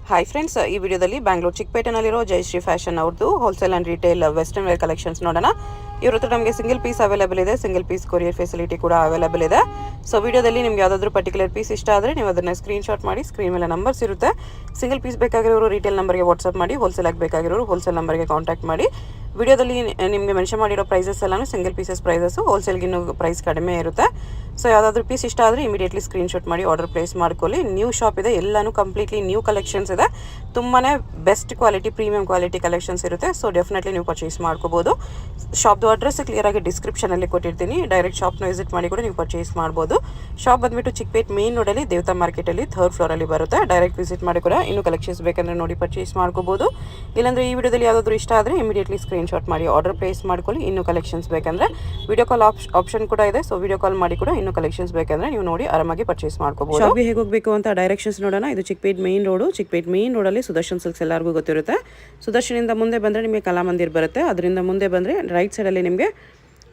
Hi friends, ಈ ವಿಡಿಯೋದಲ್ಲಿ ಬ್ಯಾಂಗ್ಳೂರು ಚಿಕ್ಕಪೇಟೆನಲ್ಲಿರೋ ಜಯಶ್ರೀ ಫ್ಯಾಷನ್ ಅವ್ರದ್ದು wholesale and retail western wear collections ನೋಡೋಣ. ಇವ್ರ ಹತ್ರ ನಮಗೆ ಸಿಂಗಲ್ ಪೀಸ್ ಅವೈಲೇಬಲ್ ಇದೆ, ಸಿಂಗಲ್ ಪೀಸ್ ಕೊರಿಯರ್ ಫೆಸಿಲಿಟಿ ಕೂಡ ಅವೈಲೇಬಲ್ ಇದೆ. ಸೊ ವಿಡಿಯೋದಲ್ಲಿ ನಿಮ್ಗೆ ಯಾವುದಾದ್ರೂ ಪರ್ಟಿಕ್ಯುಲರ್ ಪೀಸ್ ಇಷ್ಟ ಆದರೆ ನೀವು ಅದನ್ನು ಸ್ಕ್ರೀನ್ಶಾಟ್ ಮಾಡಿ, ಸ್ಕ್ರೀನ್ ಮೇಲೆ ನಂಬರ್ಸ್ ಇರುತ್ತೆ. ಸಿಂಗಲ್ ಪೀಸ್ ಬೇಕಾಗಿರೋರು ರಿಟೇಲ್ ನಂಬರ್ಗೆ ವಾಟ್ಸಪ್ ಮಾಡಿ, ಹೋಲ್ಸೇಲ್ ಆಗಿ ಬೇಕಾಗಿರೋರು ಹೋಲ್ಸೇಲ್ ನಂಬರ್ಗೆ ಕಾಂಟ್ಯಾಕ್ಟ್ ಮಾಡಿ. ವಿಡಿಯೋದಲ್ಲಿ ನಿಮಗೆ ಮೆನ್ಷನ್ ಮಾಡಿರೋ ಪ್ರೈಸಸ್ ಎಲ್ಲನೂ ಸಿಂಗಲ್ ಪೀಸಸ್ ಪ್ರೈಸಸ್ಸು, ಹೋಲ್ಸೇಲ್ಗೆ ಇನ್ನೂ ಪ್ರೈಸ್ ಕಡಿಮೆ ಇರುತ್ತೆ. ಸೊ ಯಾವುದಾದ್ರೂ ಪೀಸ್ ಇಷ್ಟ ಆದರೆ ಇಮಿಡಿಯೇಟ್ಲಿ ಸ್ಕ್ರೀನ್ಶಾಟ್ ಮಾಡಿ ಆರ್ಡರ್ ಪ್ಲೇಸ್ ಮಾಡ್ಕೊಳ್ಳಿ. ನ್ಯೂ ಶಾಪ್ ಇದೆ, ಎಲ್ಲನೂ ಕಂಪ್ಲೀಟ್ಲಿ ನ್ಯೂ ಕಲೆಕ್ಷನ್ಸ್ ಇದೆ. ತುಂಬಾ best quality, premium quality collections ಇರುತ್ತೆ. ಸೊ ಡೆಫಿನೆಟ್ಲಿ ನೀವು ಪರ್ಚೇಸ್ ಮಾಡ್ಕೋಬೋದು. ಶಾಪ್ದು ಅಡ್ರೆಸ್ ಕ್ಲಿಯರಾಗಿ ಡಿಸ್ಕ್ರಿಪ್ಷನಲ್ಲಿ ಕೊಟ್ಟಿರ್ತೀನಿ. ಡೈರೆಕ್ಟ್ ಶಾಪ್ನ ವಿಸಿಟ್ ಮಾಡಿ ಕೂಡ ನೀವು ಪರ್ಚೇಸ್ ಮಾಡ್ಬೋದು. ಶಾಪ್ ಬಂದುಬಿಟ್ಟು ಚಿಕ್ಕಪೇಟ್ ಮೇನ್ ರೋಡಲ್ಲಿ ದೇವತಾ ಮಾರ್ಕೆಟಲ್ಲಿ 3rd ಫ್ಲೋರಲ್ಲಿ ಬರುತ್ತೆ. ಡೈರೆಕ್ಟ್ ವಿಸಿಟ್ ಮಾಡಿ ಕೂಡ ಇನ್ನೂ ಕಲೆಕ್ಷನ್ಸ್ ಬೇಕಂದರೆ ನೋಡಿ ಪರ್ಚೇಸ್ ಮಾಡ್ಕೋಬೋದು. ಇಲ್ಲಾಂದರೆ ಈ ವಿಡಿಯೋದಲ್ಲಿ ಯಾವುದಾದ್ರೂ ಇಷ್ಟ ಆದರೆ ಇಮಿಡಿಯೇಟ್ಲಿ ಸ್ಕ್ರೀನ್ಶಾಟ್ ಮಾಡಿ ಆರ್ಡರ್ ಪ್ಲೇಸ್ ಮಾಡ್ಕೊಳ್ಳಿ. ಇನ್ನೂ ಕಲೆಕ್ಷನ್ಸ್ ಬೇಕಂದರೆ ವಿಡಿಯೋ ಕಾಲ್ ಆಪ್ಷನ್ ಕೂಡ ಇದೆ. ಸೊ ವಿಡಿಯೋ ಕಾಲ್ ಮಾಡಿ ಕೂಡ ಇನ್ನೂ ಕಲೆಕ್ಷನ್ಸ್ ಬೇಕಂದರೆ ನೀವು ನೋಡಿ ಆರಾಮಾಗಿ ಪರ್ಚೇಸ್ ಮಾಡ್ಕೋಬೋದು. ಶಾಪ್ಗೆ ಹೇಗೆ ಹೋಗಬೇಕು ಅಂತ ಡೈರೆಕ್ಷನ್ಸ್ ನೋಡೋಣ. ಇದು Chickpet main road. Chickpet main ರೋಡಲ್ಲಿ ಸುದರ್ಶನ್ ಸಿಲ್ಕ್ಸ್ ಎಲ್ಲರಿಗೂ ಗೊತ್ತಿರುತ್ತೆ. ಸುದರ್ಶನಿಂದ ಮುಂದೆ ಬಂದರೆ ನಿಮಗೆ ಕಲಾಮಂದಿರ್ ಬರುತ್ತೆ. ಅದರಿಂದ ಮುಂದೆ ಬಂದರೆ ರೈಟ್ ಸೈಡಲ್ಲಿ ನಿಮಗೆ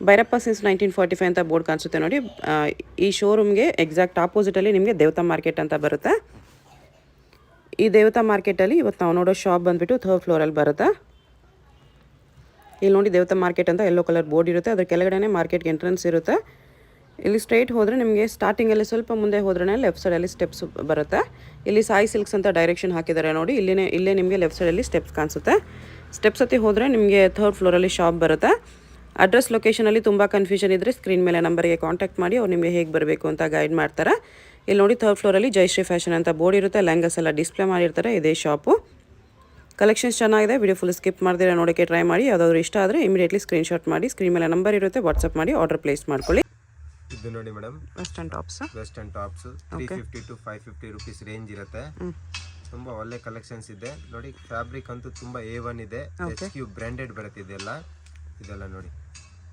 ಭೈರಪ್ಪ ಸಿನ್ಸ್ 1945 ಅಂತ ಬೋರ್ಡ್ ಕಾಣಿಸುತ್ತೆ ನೋಡಿ. ಈ ಶೋರೂಮ್ಗೆ ಎಕ್ಸಾಕ್ಟ್ ಆಪೋಸಿಟಲ್ಲಿ ನಿಮಗೆ ದೇವತಾ ಮಾರ್ಕೆಟ್ ಅಂತ ಬರುತ್ತೆ. ಈ ದೇವತಾ ಮಾರ್ಕೆಟಲ್ಲಿ ಇವತ್ತು ನಾವು ನೋಡೋ ಶಾಪ್ ಬಂದುಬಿಟ್ಟು 3rd ಫ್ಲೋರಲ್ಲಿ ಬರುತ್ತೆ. ಇಲ್ಲಿ ನೋಡಿ ದೇವತಾ ಮಾರ್ಕೆಟ್ ಅಂತ ಯೆಲ್ಲೋ ಕಲರ್ ಬೋರ್ಡ್ ಇರುತ್ತೆ. ಅದ್ರ ಕೆಳಗಡೆ ಮಾರ್ಕೆಟ್ಗೆ ಎಂಟ್ರೆನ್ಸ್ ಇರುತ್ತೆ. ಇಲ್ಲಿ ಸ್ಟ್ರೈಟ್ ಹೋದರೆ ನಿಮಗೆ ಸ್ಟಾರ್ಟಿಂಗಲ್ಲಿ ಸ್ವಲ್ಪ ಮುಂದೆ ಹೋದ್ರೆ ಲೆಫ್ಟ್ ಸೈಡಲ್ಲಿ ಸ್ಟೆಪ್ಸ್ ಬರುತ್ತೆ. ಇಲ್ಲಿ ಸಾಯಿ ಸಿಲ್ಕ್ಸ್ ಅಂತ ಡೈರೆಕ್ಷನ್ ಹಾಕಿದ್ದಾರೆ ನೋಡಿ. ಇಲ್ಲೇ ನಿಮಗೆ ಲೆಫ್ಟ್ ಸೈಡಲ್ಲಿ ಸ್ಟೆಪ್ಸ್ ಕಾಣಿಸುತ್ತೆ. ಸ್ಟೆಪ್ಸ್ ಹತ್ತಿ ಹೋದರೆ ನಿಮಗೆ 3rd ಫ್ಲೋರಲ್ಲಿ ಶಾಪ್ ಬರುತ್ತೆ. ಅಡ್ರೆಸ್ ಲೊಕೇಶನಲ್ಲಿ ತುಂಬ ಕನ್ಫ್ಯೂಷನ್ ಇದ್ದರೆ ಸ್ಕ್ರೀನ್ ಮೇಲೆ ನಂಬರ್ಗೆ ಕಾಂಟ್ಯಾಕ್ಟ್ ಮಾಡಿ, ಅವ್ರು ನಿಮಗೆ ಹೇಗೆ ಬರಬೇಕು ಅಂತ ಗೈಡ್ ಮಾಡ್ತಾರೆ. ಇಲ್ಲಿ ನೋಡಿ 3rd ಫ್ಲೋರಲ್ಲಿ ಜಯಶ್ರೀ ಫ್ಯಾಷನ್ ಅಂತ ಬೋರ್ಡ್ ಇರುತ್ತೆ. ಲೆಹಂಗಾಸ್ ಎಲ್ಲ ಡಿಸ್ಪ್ಲೇ ಮಾಡಿರ್ತಾರೆ. ಇದೇ ಶಾಪು. ಕಲೆಕ್ಷನ್ಸ್ ಚೆನ್ನಾಗಿದೆ. ವಿಡಿಯೋ ಫುಲ್ ಸ್ಕಿಪ್ ಮಾಡ್ತೀರಾ ನೋಡೋಕ್ಕೆ ಟ್ರೈ ಮಾಡಿ. ಯಾವುದಾದ್ರೂ ಇಷ್ಟ ಆದರೆ ಇಮಿಡಿಯೇಟ್ಲಿ ಸ್ಕ್ರೀನ್ಶಾಟ್ ಮಾಡಿ, ಸ್ಕ್ರೀನ್ ಮೇಲೆ ನಂಬರ್ ಇರುತ್ತೆ, ವಾಟ್ಸಪ್ ಮಾಡಿ ಆರ್ಡರ್ ಪ್ಲೇಸ್ ಮಾಡ್ಕೊಳ್ಳಿ. ಇದು ನೋಡಿ madam, western tops 350 to 550 rupees range ಇರುತ್ತೆ. ತುಂಬಾ ಒಳ್ಳೆ ಕಲೆಕ್ಷನ್ಸ್ ಇದೆ ನೋಡಿ. ಫ್ಯಾಬ್ರಿಕ್ ಅಂತೂ ತುಂಬಾ A1 ಇದೆ. HQ ಬ್ರಾಂಡೆಡ್ ಬರುತ್ತೆ ಇದೆಲ್ಲ ನೋಡಿ.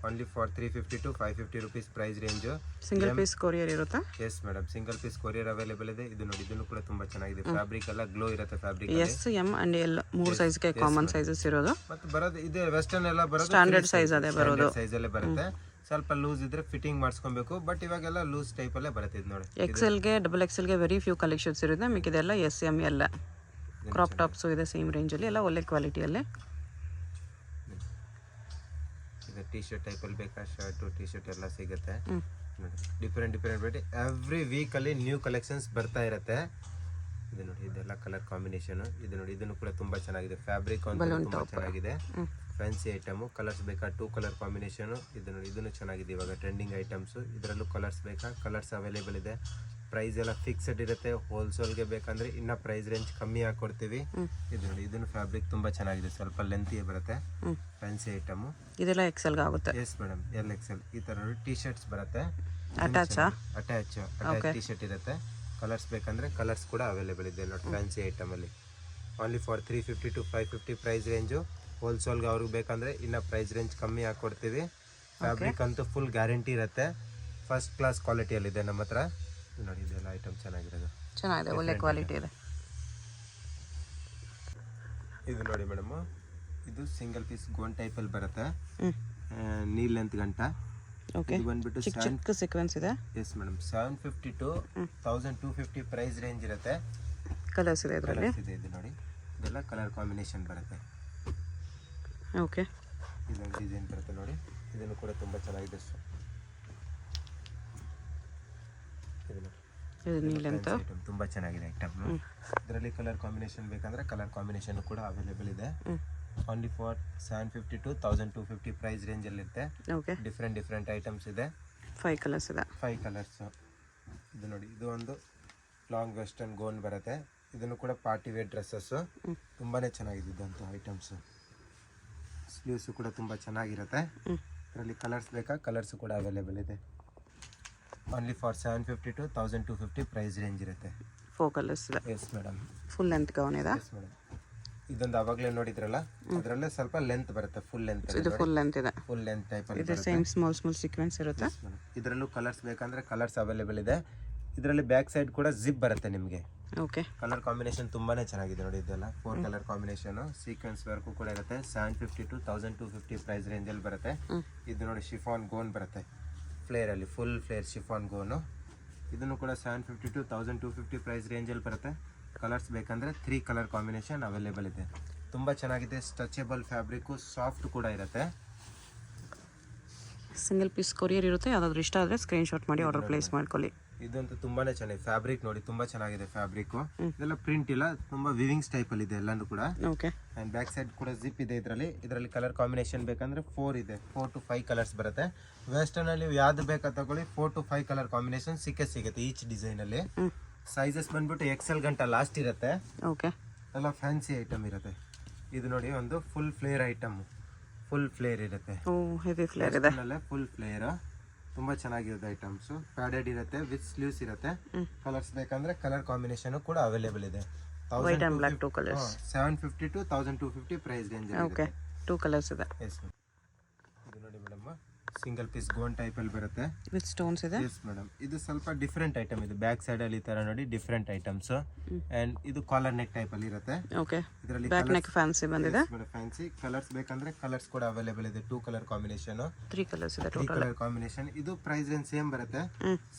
Only for 350 to 550 rupees price range. Single piece courier ಇರುತ್ತೆ. Yes madam, single piece courier available ಇದೆ. ಇದು ನೋಡಿ, ಇದನ್ನು ಕೂಡ ತುಂಬಾ ಚೆನ್ನಾಗಿದೆ. ಫ್ಯಾಬ್ರಿಕ್ ಎಲ್ಲ ಗ್ಲೋ ಇರುತ್ತೆ. Fabric S, M and L 3 ಸೈಜ್ಗೆ ಕಾಮನ್ ಸೈಜಸ್ ಇರೋದು. ಮತ್ತೆ ಬರೋದು ಇದೆ ವೆಸ್ಟರ್ನ್ ಎಲ್ಲ ಬರೋದು ಸ್ಟ್ಯಾಂಡರ್ಡ್ ಸೈಜ್ ಅದೇ ಬರೋದು. ಸೈಜ್ ಅಲ್ಲೇ ಬರುತ್ತೆ. ಸ್ವಲ್ಪ ಲೂಸ್ ಇದ್ರೆ ಫಿಟ್ಟಿಂಗ್ ಮಾಡಿಸ್ಕೊಬೇಕು. ಬಟ್ ಇವಾಗೆಲ್ಲ ಲೂಸ್ ಟೈಪ್ ಅಲ್ಲೇ ಬರುತ್ತೆ. ಇದು ನೋಡಿ, XL ಗೆ ಡಬಲ್ XL ಗೆ ವೆರಿ ಫ್ಯೂ ಕಲೆಕ್ಷನ್ಸ್ ಇರುತ್ತೆ. ಮಿಕ್ಕಿದೆಲ್ಲ S, M, L. Crop tops ಇದೆ ಸೇಮ್ ರೇಂಜಲ್ಲಿ, ಎಲ್ಲ ಒಳ್ಳೆ ಕ್ವಾಲಿಟಿಯಲ್ಲಿ. ಇದು ಟಿ ಶರ್ಟ್ ಟೈಪಲ್ಲಿ ಬೇಕಾ, ಶರ್ಟು ಟಿ ಶರ್ಟ್ ಎಲ್ಲ ಸಿಗುತ್ತೆ ನೋಡಿ. ಡಿಫ್ರೆಂಟ್ ವೆರೈಟಿ ಎವ್ರಿ ವೀಕಲ್ಲಿ ನ್ಯೂ ಕಲೆಕ್ಷನ್ಸ್ ಬರ್ತಾ ಇರುತ್ತೆ. ಇದು ನೋಡಿ, ಇದೆಲ್ಲ ಕಲರ್ ಕಾಂಬಿನೇಷನ್. ಇದು ನೋಡಿ, ಇದನ್ನು ಕೂಡ ತುಂಬಾ ಚೆನ್ನಾಗಿದೆ. ಫ್ಯಾಬ್ರಿಕ್ ತುಂಬಾ ಚೆನ್ನಾಗಿದೆ. Fancy item. ಕಲರ್ಸ್ ಬೇಕಾ, 2 ಕಲರ್ ಕಾಂಬಿನೇಷನ್. ಇದು ನೋಡಿ, ಇದನ್ನು ಚೆನ್ನಾಗಿದೆ. ಇವಾಗ ಟ್ರೆಂಡಿಂಗ್ ಐಟಮ್ಸ್. ಇದರಲ್ಲೂ ಕಲರ್ಸ್ ಬೇಕಾ, ಕಲರ್ಸ್ ಅವೈಲೇಬಲ್ ಇದೆ. ಪ್ರೈಸ್ ಎಲ್ಲ ಫಿಕ್ಸ್ಡ್ ಇರುತ್ತೆ. ಹೋಲ್ಸೇಲ್ಗೆ ಬೇಕಂದ್ರೆ ಇನ್ನ ಪ್ರೈಸ್ ರೇಂಜ್ ಕಮ್ಮಿ ಹಾಕೊಡ್ತೀವಿ. ಇದು ನೋಡಿ, ಇದನ್ನು ಫ್ಯಾಬ್ರಿಕ್ ತುಂಬಾ ಚೆನ್ನಾಗಿದೆ. ಸ್ವಲ್ಪ ಲೆಂತಿ ಬರುತ್ತೆ. Fancy item. ಇದೆಲ್ಲ XL ಆಗುತ್ತೆ. Yes madam, LXL. ಈ ತರ ನೋಡಿ ಟಿ ಶರ್ಟ್ಸ್ ಬರುತ್ತೆ. ಅಟ್ಯಾಚ್ ಟಿ ಶರ್ಟ್ ಇರುತ್ತೆ. ಕಲರ್ಸ್ ಬೇಕಂದ್ರೆ ಕಲರ್ಸ್ ಕೂಡ ಅವೈಲೇಬಲ್ ಇದೆ ನೋಡಿ. ಫ್ಯಾನ್ಸಿ ಐಟಮ್ ಅಲ್ಲಿ only for 350 to 550 price range. ಹೋಲ್ಸೇಲ್ಗೆ ಅವ್ರಿಗೆ ಬೇಕಂದ್ರೆ ಇನ್ನ ಪ್ರೈಸ್ ರೇಂಜ್ ಕಮ್ಮಿ ಹಾಕೊಡ್ತೀವಿ. ಫ್ಯಾಬ್ರಿಕ್ ಅಂತೂ ಫುಲ್ ಗ್ಯಾರಂಟಿ ಇರುತ್ತೆ. ಫಸ್ಟ್ ಕ್ಲಾಸ್ ಕ್ವಾಲಿಟಿಯಲ್ಲಿದೆ ನಮ್ಮ ಹತ್ರ ನೋಡಿ. ಇದೆಲ್ಲ ಐಟಮ್ ಚೆನ್ನಾಗಿದೆ, ಒಳ್ಳೆ ಕ್ವಾಲಿಟಿ ಇದೆ. ಇದು ನೋಡಿ ಮೇಡಮ್, ಇದು ಸಿಂಗಲ್ ಪೀಸ್ ಗೋನ್ ಟೈಪ್ ಅಲ್ಲಿ ಬರುತ್ತೆ. ನೀಲ್ ಲೆಂತ್ ಗಂಟ. ಇದು ಬಂದ್ಬಿಟ್ಟು ಚಿಕ್ಕ ಸೀಕ್ವೆನ್ಸ್ ಇದೆ. Yes madam, 750 to 1250 price range ಇರುತ್ತೆ. ಕಲರ್ಸ್ ಇದೆ ಇದರಲ್ಲಿ. ಇದು ನೋಡಿ, ಇದೆಲ್ಲ ಕಲರ್ ಕಾಂಬಿನೇಷನ್ ಬರುತ್ತೆ. ಓಕೆ, ಇದೊಂದು ಡಿಸೈನ್ ಬರುತ್ತೆ ನೋಡಿ. ಇದನ್ನು ಕೂಡ ತುಂಬಾ ಚೆನ್ನಾಗಿದೆ. ತುಂಬಾ ಚೆನ್ನಾಗಿದೆ ಐಟಮ್. ಇದರಲ್ಲಿ ಕಲರ್ ಕಾಂಬಿನೇಷನ್ ಬೇಕಂದ್ರೆ ಕಲರ್ ಕಾಂಬಿನೇಷನ್ ಕೂಡ ಅವೈಲೇಬಲ್ ಇದೆ. Only for 750 to 1250 price range ಅಲ್ಲಿ ಇರುತ್ತೆ. ಡಿಫ್ರೆಂಟ್ ಐಟಮ್ಸ್ ಇದೆ. 5 ಕಲರ್ಸ್ ಇದೆ. 5 ಕಲರ್ಸ್. ಇದು ನೋಡಿ, ಇದು ಒಂದು ಲಾಂಗ್ ವೆಸ್ಟರ್ನ್ ಗೋನ್ ಬರುತ್ತೆ. ಇದನ್ನು ಕೂಡ ಪಾರ್ಟಿ ವೇರ್ ಡ್ರೆಸ್ಸಸ್. ತುಂಬಾನೇ ಚೆನ್ನಾಗಿದೆ ಇದಂತ ಐಟಮ್ಸ್. ಸ್ಲೀವ್ಸ್ ಕೂಡ ತುಂಬಾ ಚೆನ್ನಾಗಿರುತ್ತೆ. ಇದರಲ್ಲಿ ಕಲರ್ಸ್ ಬೇಕಾ, ಕಲರ್ಸ್ ಕೂಡ ಅವೈಲೇಬಲ್ ಇದೆ. Only for 750 to 1250 price range ಇರುತ್ತೆ. 4 ಕಲರ್ಸ್ ಇದೆ. Yes madam, full length gown ಇದೆ. ಎಸ್ ಮೇಡಮ್, ಇದೊಂದು ಅವಾಗಲೇ ನೋಡಿದ್ರಲ್ಲ, ಅದರಲ್ಲೇ ಸ್ವಲ್ಪ ಲೆಂತ್ ಬರುತ್ತೆ. Full length. ಇದು ಫುಲ್ ಲೆಂತ್ ಇದೆ. ಫುಲ್ ಲೆಂತ್ ಟೈಪ್ ಅಲ್ಲಿ ಇದೆ. ಸೇಮ್ ಸ್ಮಾಲ್ ಸೀಕ್ವೆನ್ಸ್ ಇರುತ್ತೆ. ಇದರಲ್ಲೂ ಕಲರ್ಸ್ ಬೇಕಂದ್ರೆ ಕಲರ್ಸ್ ಅವೈಲೇಬಲ್ ಇದೆ. ಇದರಲ್ಲಿ ಬ್ಯಾಕ್ ಸೈಡ್ ಕೂಡ ಜಿಪ್ ಬರುತ್ತೆ ನಿಮಗೆ. ಓಕೆ, ಕಲರ್ ಕಾಂಬಿನೇಷನ್ ತುಂಬಾನೇ ಚೆನ್ನಾಗಿದೆ ನೋಡಿ. ಇದೆಲ್ಲ 4 ಕಲರ್ ಕಾಂಬಿನೇಷನ್. ಸೀಕ್ವೆನ್ಸ್ ವರ್ಕು ಕೂಡ ಇರುತ್ತೆ. 750 to 1250 ಪ್ರೈಸ್ ರೇಂಜ್ ಅಲ್ಲಿ ಬರುತ್ತೆ. ಇದು ನೋಡಿ, ಶಿಫಾನ್ ಗೋನ್ ಬರುತ್ತೆ. ಫ್ಲೇರ್ ಅಲ್ಲಿ ಫುಲ್ ಫ್ಲೇರ್ ಶಿಫಾನ್ ಗೋನು. ಇದನ್ನು ಕೂಡ 750 to 1250 ಪ್ರೈಸ್ ರೇಂಜ್ ಅಲ್ಲಿ ಬರುತ್ತೆ. ಕಲರ್ಸ್ ಬೇಕಂದರೆ 3 ಕಲರ್ ಕಾಂಬಿನೇಷನ್ ಅವೈಲೇಬಲ್ ಇದೆ. ತುಂಬ ಚೆನ್ನಾಗಿದೆ, ಸ್ಟ್ರೆಚಬಲ್ ಫ್ಯಾಬ್ರಿಕ್ಕು, ಸಾಫ್ಟ್ ಕೂಡ ಇರುತ್ತೆ. ಸಿಂಗಲ್ ಪೀಸ್ ಕೊರಿಯರ್ ಇರುತ್ತೆ. ಯಾವುದಾದ್ರೂ ಇಷ್ಟ ಆದರೆ ಸ್ಕ್ರೀನ್ಶಾಟ್ ಮಾಡಿ ಆರ್ಡರ್ ಪ್ಲೇಸ್ ಮಾಡ್ಕೊಳ್ಳಿ. ಇದಂತೂ ತುಂಬಾ ಚೆನ್ನಾಗಿದೆ, ಫ್ಯಾಬ್ರಿಕ್ ನೋಡಿ ತುಂಬ ಚೆನ್ನಾಗಿದೆ ಫ್ಯಾಬ್ರಿಕ್ಕು. ಇದೆಲ್ಲ ಪ್ರಿಂಟ್ ಇಲ್ಲ, ತುಂಬ ವಿವಿಂಗ್ಸ್ ಟೈಪಲ್ಲಿ ಇದೆ ಎಲ್ಲನೂ ಕೂಡ. ಓಕೆ. ಆ್ಯಂಡ್ ಬ್ಯಾಕ್ ಸೈಡ್ ಕೂಡ ಜಿಪ್ ಇದೆ. ಇದರಲ್ಲಿ ಕಲರ್ ಕಾಂಬಿನೇಷನ್ ಬೇಕಂದ್ರೆ 4 ಇದೆ, 4 to 5 ಕಲರ್ಸ್ ಬರುತ್ತೆ. ವೆಸ್ಟರ್ನಲ್ಲಿ ಯಾವ್ದು ಬೇಕಾ ತಗೊಳ್ಳಿ, 4 to 5 ಕಲರ್ ಕಾಂಬಿನೇಷನ್ ಸಿಗುತ್ತೆ ಈಚ್ ಡಿಸೈನಲ್ಲಿ. ಸೈಜಸ್ ಬಂದ್ಬಿಟ್ಟು XL ಗಂಟ ಲಾಸ್ಟ್ ಇರುತ್ತೆ. ಓಕೆ. ಎಲ್ಲ ಫ್ಯಾನ್ಸಿ ಐಟಮ್ ಇರುತ್ತೆ. ಇದು ನೋಡಿ ಒಂದು full flare item, full flare ಇರುತ್ತೆ. ಓ ಹೆವಿ ಫ್ಲೇರ್ ಇದೆ. ಫುಲ್ ಫ್ಲೇರ್ ತುಂಬಾ ಚೆನ್ನಾಗಿರುತ್ತೆ. ಐಟಮ್ಸ್ ಪ್ಯಾಡೆಡ್ ಇರುತ್ತೆ, ವಿತ್ ಸ್ಲೀವ್ಸ್ ಇರುತ್ತೆ. ಕಲರ್ಸ್ ಬೇಕಂದ್ರೆ ಕಲರ್ ಕಾಂಬಿನೇಷನ್ ಕೂಡ ಅವೈಲೇಬಲ್ ಇದೆ. White and black 2 colours. 750 to 1250 price range. Okay, 2 colours ಇದೆ. Yes madam. ಇದು ನೋಡಿ ಮೇಡಮ್, ಸಿಂಗಲ್ ಪೀಸ್ ಗೋನ್ ಟೈಪ್ ಅಲ್ಲಿ ಬರುತ್ತೆ, ವಿತ್ ಸ್ಟೋನ್ಸ್ ಇದೆ. Yes madam. ಇದು ಸ್ವಲ್ಪ ಡಿಫ್ರೆಂಟ್ ಐಟಮ್ ಇದು. ಬ್ಯಾಕ್ ಸೈಡ್ ಅಲ್ಲಿ ಈ ತರ ನೋಡಿ ಡಿಫ್ರೆಂಟ್ ಐಟಮ್ಸ್. ಅಂಡ್ ಇದು ಕಾಲರ್ ನೆಕ್ ಟೈಪ್ ಅಲ್ಲಿ ಇರುತ್ತೆ. ಓಕೆ. ಇದರಲ್ಲಿ ಬ್ಯಾಕ್ ನೆಕ್ ಫ್ಯಾನ್ಸಿ ಬಂದಿದೆ. ಫ್ಯಾನ್ಸಿ ಕಲರ್ಸ್ ಬೇಕಂದ್ರೆ ಕಲರ್ಸ್ ಕೂಡ ಅವೈಲೇಬಲ್ ಇದೆ. 2 ಕಲರ್ ಕಾಂಬಿನೇಷನ್, 3 ಕಲರ್ಸ್ ಇದೆ 3 ಟೋಟಲ್. Colour combination. ಇದು ಪ್ರೈಸ್ ರೇಂಜ್ ಸೇಮ್ ಬರುತ್ತೆ,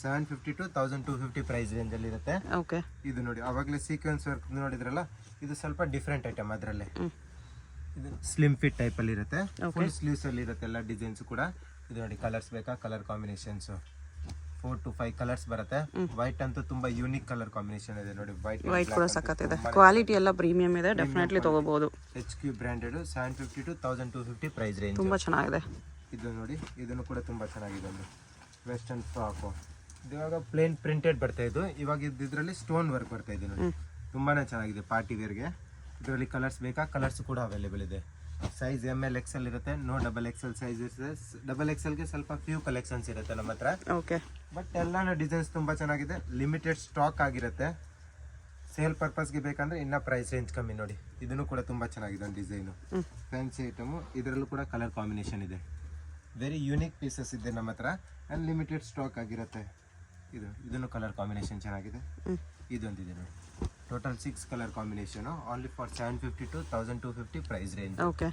750 to 1250 ಪ್ರೈಸ್ ರೇಂಜ್ ಅಲ್ಲಿ ಇರುತ್ತೆ. ಓಕೆ. ಇದು ನೋಡಿ ಅವಾಗಲೇ ಸೀಕ್ವೆನ್ಸ್ ವರ್ಕ್ ನೋಡಿದ್ರಲ್ಲ, ಇದು ಸ್ವಲ್ಪ ಡಿಫ್ರೆಂಟ್ ಐಟಮ್. ಅದರಲ್ಲೇ ಇದು ಸ್ಲಿಮ್ ಫಿಟ್ ಟೈಪ್ ಅಲ್ಲಿ ಇರುತ್ತೆ, ಫುಲ್ ಸ್ಲೀವ್ಸ್ ಅಲ್ಲಿ ಇರುತ್ತೆ ಎಲ್ಲ ಡಿಸೈನ್ಸ್ ಕೂಡ. ಇದು ನೋಡಿ ಕಲರ್ಸ್ ಬೇಕಾ, ಕಲರ್ ಕಾಂಬಿನೇಷನ್ಸ್ 4 to 5 ಕಲರ್ಸ್ ಬರುತ್ತೆ. ವೈಟ್ ಅಂತೂ ತುಂಬಾ ಯೂನಿಕ್ ಕಲರ್ ಕಾಂಬಿನೇಷನ್ ಇದೆ ನೋಡಿ. ವೈಟ್ ಕೂಡ ಸಖತ್ ಇದೆ, ಕ್ವಾಲಿಟಿ ಎಲ್ಲ ಪ್ರೀಮಿಯಂ ಇದೆ, ಡೆಫಿನೆಟ್ಲಿ ತಗೋಬಹುದು. HQ branded, 750 to 1250 price range. ತುಂಬಾ ಚೆನ್ನಾಗಿದೆ. ಇದು ನೋಡಿ, ಇದನ್ನು ಕೂಡ ತುಂಬಾ ಚೆನ್ನಾಗಿದೆ. ಒಂದು ವೆಸ್ಟರ್ನ್ ಫ್ರಾಕ್. ಇದು ಇವಾಗ ಪ್ಲೇನ್ ಪ್ರಿಂಟೆಡ್ ಬರ್ತಾ ಇದು. ಇವಾಗ ಇದರಲ್ಲಿ ಸ್ಟೋನ್ ವರ್ಕ್ ಬರ್ತಾ ಇದೆ ನೋಡಿ, ತುಂಬಾನೇ ಚೆನ್ನಾಗಿದೆ ಪಾರ್ಟಿ ವೇರ್ಗೆ. ಇದರಲ್ಲಿ ಕಲರ್ಸ್ ಬೇಕಾ, ಕಲರ್ಸ್ ಕೂಡ ಅವೈಲೇಬಲ್ ಇದೆ. ಸೈಜ್ ML XL ಇರುತ್ತೆ, ನೋ XXL ಸೈಜ್ ಇರುತ್ತೆ. XXLಗೆ ಸ್ವಲ್ಪ ಫ್ಯೂ ಕಲೆಕ್ಷನ್ಸ್ ಇರುತ್ತೆ ನಮ್ಮ ಹತ್ರ. ಓಕೆ. ಬಟ್ ಎಲ್ಲಾನು ಡಿಸೈನ್ಸ್ ತುಂಬಾ ಚೆನ್ನಾಗಿದೆ, ಲಿಮಿಟೆಡ್ ಸ್ಟಾಕ್ ಆಗಿರುತ್ತೆ. ಸೇಲ್ ಪರ್ಪಸ್ಗೆ ಬೇಕಂದ್ರೆ ಇನ್ನ ಪ್ರೈಸ್ ರೇಂಜ್ ಕಮ್ಮಿ ನೋಡಿ. ಇದನ್ನು ಕೂಡ ತುಂಬಾ ಚೆನ್ನಾಗಿದೆ ಒಂದು ಡಿಸೈನು, ಫ್ಯಾನ್ಸಿ ಐಟಮು. ಇದರಲ್ಲೂ ಕೂಡ ಕಲರ್ ಕಾಂಬಿನೇಷನ್ ಇದೆ. ವೆರಿ ಯೂನಿಕ್ ಪೀಸಸ್ ಇದೆ ನಮ್ಮ ಹತ್ರ, ಅಂಡ್ ಲಿಮಿಟೆಡ್ ಸ್ಟಾಕ್ ಆಗಿರುತ್ತೆ. ಇದನ್ನು ಕಲರ್ ಕಾಂಬಿನೇಷನ್ ಚೆನ್ನಾಗಿದೆ. ಇದೊಂದಿದೆ ನೋಡಿ, total 6 colour combination, only for 750 to 1250 price range. Okay.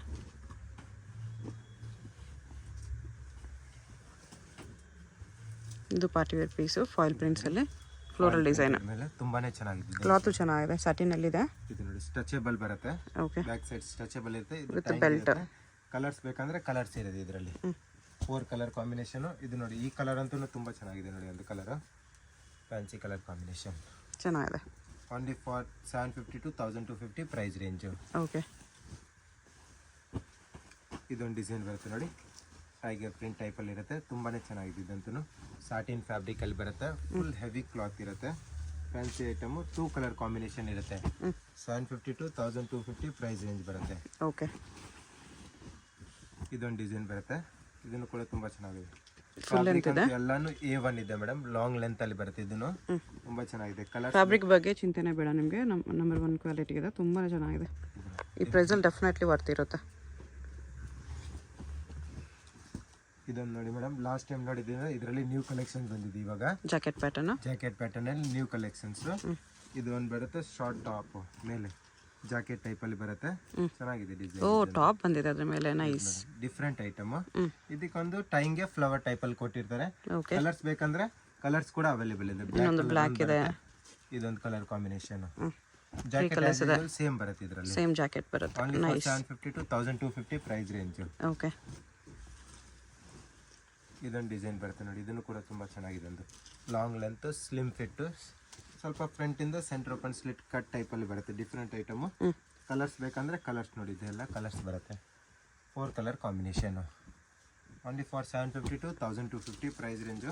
ಇದು party wear piece, foil prints ಅಲ್ಲಿ ಫ್ಲೋರಲ್ ಡಿಸೈನ್ ಮೇಲೆ ತುಂಬಾನೇ ಚೆನ್ನಾಗಿದೆ. ಕ್ಲಾತ್ ಚೆನ್ನಾಗಿದೆ, ಸಾಟಿನ್ ಅಲ್ಲಿ ಇದೆ. ಇದು ನೋಡಿ ಸ್ಟ್ರೆಚಬಲ್ ಬರುತ್ತೆ. ಓಕೆ. ಬ್ಯಾಕ್ ಸೈಡ್ ಸ್ಟ್ರೆಚಬಲ್ ಇರುತ್ತೆ. With belt. ಕಲರ್ಸ್ ಬೇಕಂದ್ರೆ ಕಲರ್ಸ್ ಇರುತ್ತೆ ಇದರಲ್ಲಿ, 4 ಕಲರ್ ಕಾಂಬಿನೇಷನ್. ಇದು ನೋಡಿ, ಈ ಕಲರ್ ಅಂತೂ ತುಂಬಾ ಚೆನ್ನಾಗಿದೆ ನೋಡಿ, ಒಂದು ಕಲರ್ ಫ್ಯಾನ್ಸಿ ಕಲರ್ ಕಾಂಬಿನೇಷನ್ ಚೆನ್ನಾಗಿದೆ. Only for 750 to 1250 price range. Okay. ಇದೊಂದು ಡಿಸೈನ್ ಬರುತ್ತೆ ನೋಡಿ, ಟೈಗರ್ ಪ್ರಿಂಟ್ ಟೈಪ್ ಅಲ್ಲಿ ಇರುತ್ತೆ, ತುಂಬಾನೇ ಚೆನ್ನಾಗಿದೆ. ಇದಂತೂ ಸಾಟಿನ್ ಫ್ಯಾಬ್ರಿಕ್ ಅಲ್ಲಿ ಬರುತ್ತೆ, ಫುಲ್ ಹೆವಿ ಕ್ಲಾತ್ ಇರುತ್ತೆ. ಫ್ಯಾನ್ಸಿ ಐಟಮು, 2 ಕಲರ್ ಕಾಂಬಿನೇಷನ್ ಇರುತ್ತೆ. 750 to 1250 ಪ್ರೈಸ್ ರೇಂಜ್ ಬರುತ್ತೆ. ಓಕೆ. ಇದೊಂದು ಡಿಸೈನ್ ಬರುತ್ತೆ, ಇದನ್ನು ಕೂಡ ತುಂಬಾ ಚೆನ್ನಾಗಿದೆ. ಫುಲ್ ಲೆಂತ್ ಇದೆ, ಎಲ್ಲಾನು A1 ಇದೆ ಮೇಡಮ್, ಲಾಂಗ್ ಲೆಂತ್ ಅಲ್ಲಿ ಬರುತ್ತೆ. ಇದನ್ನು ತುಂಬಾ ಚೆನ್ನಾಗಿದೆ. ಕಲರ್ ಫ್ಯಾಬ್ರಿಕ್ ಬಗ್ಗೆ ಚಿಂತೆನೆ ಬೇಡ ನಿಮಗೆ, ನಂಬರ್ 1 ಕ್ವಾಲಿಟಿ ಇದೆ, ತುಂಬಾ ಚೆನ್ನಾಗಿದೆ. ಈ ಪ್ರೈಸಲ್ಲಿ ಡೆಫಿನೆಟ್ಲಿ ವರ್ತ್ ಇರುತ್ತೆ. ಇದೊಂದು ನೋಡಿ ಮೇಡಮ್, ಲಾಸ್ಟ್ ಟೈಮ್ ನೋಡಿದ್ರೆ ಇದರಲ್ಲಿ ನ್ಯೂ ಕಲೆಕ್ಷನ್ ಬಂದಿದೆ. ಇವಾಗ ಜಾಕೆಟ್ ಪ್ಯಾಟರ್ನ್ ಅಲ್ಲಿ ನ್ಯೂ ಕಲೆಕ್ಷನ್ಸ್. ಇದು ಒಂದು ಬರುತ್ತೆ ಶಾರ್ಟ್ ಟಾಪ್ ಮೇಲೆ, ಜಾಕೆಟ್ ಟೈಪ್ ಅಲ್ಲಿ ಬರುತ್ತೆ, ಚೆನ್ನಾಗಿದೆ ಡಿಸೈನ್. ಓ, ಟಾಪ್ ಬಂದಿದೆ ಅದ್ರ ಮೇಲೆ, ನೈಸ್. Different item. ಇದಕ್ಕೊಂದು ಟೈಂಗೆ ಫ್ಲವರ್ ಟೈಪ್ ಅಲ್ಲಿ ಕೊಟ್ಟಿರ್ತಾರೆ. ಓಕೆ. ಕಲರ್ಸ್ ಬೇಕಂದ್ರೆ ಕಲರ್ಸ್ ಕೂಡ ಅವೈಲೇಬಲ್ ಇದೆ. ಇನ್ನೊಂದು ಬ್ಲಾಕ್ ಇದೆ, ಇದೊಂದು ಕಲರ್ ಕಾಂಬಿನೇಷನ್. ಜಾಕೆಟ್ ಸೇಮ್ ಬರುತ್ತೆ, ಇದರಲ್ಲಿ ಸೇಮ್ ಜಾಕೆಟ್ ಬರುತ್ತೆ. Only 750 to 1250 price range. Okay. ಇದೊಂದು ಡಿಸೈನ್ ಬರುತ್ತೆ ನೋಡಿ, ಇದನ್ನು ಕೂಡ ತುಂಬಾ ಚೆನ್ನಾಗಿದೆ. ಒಂದು ಲಾಂಗ್ ಲೆಂತ್, ಸ್ಲಿಮ್ ಫಿಟ್, ಸ್ವಲ್ಪ ಫ್ರಂಟ್ ಇಂದ centre open slit cut type ಅಲ್ಲಿ ಬರುತ್ತೆ. Different item. ಕಲರ್ಸ್ ಬೇಕಂದ್ರೆ ಕಲರ್ಸ್ ನೋಡಿ, ಇದೆಲ್ಲ ಕಲರ್ಸ್ ಬರುತ್ತೆ. 4 colour combination, only for 750 to 1250 price range.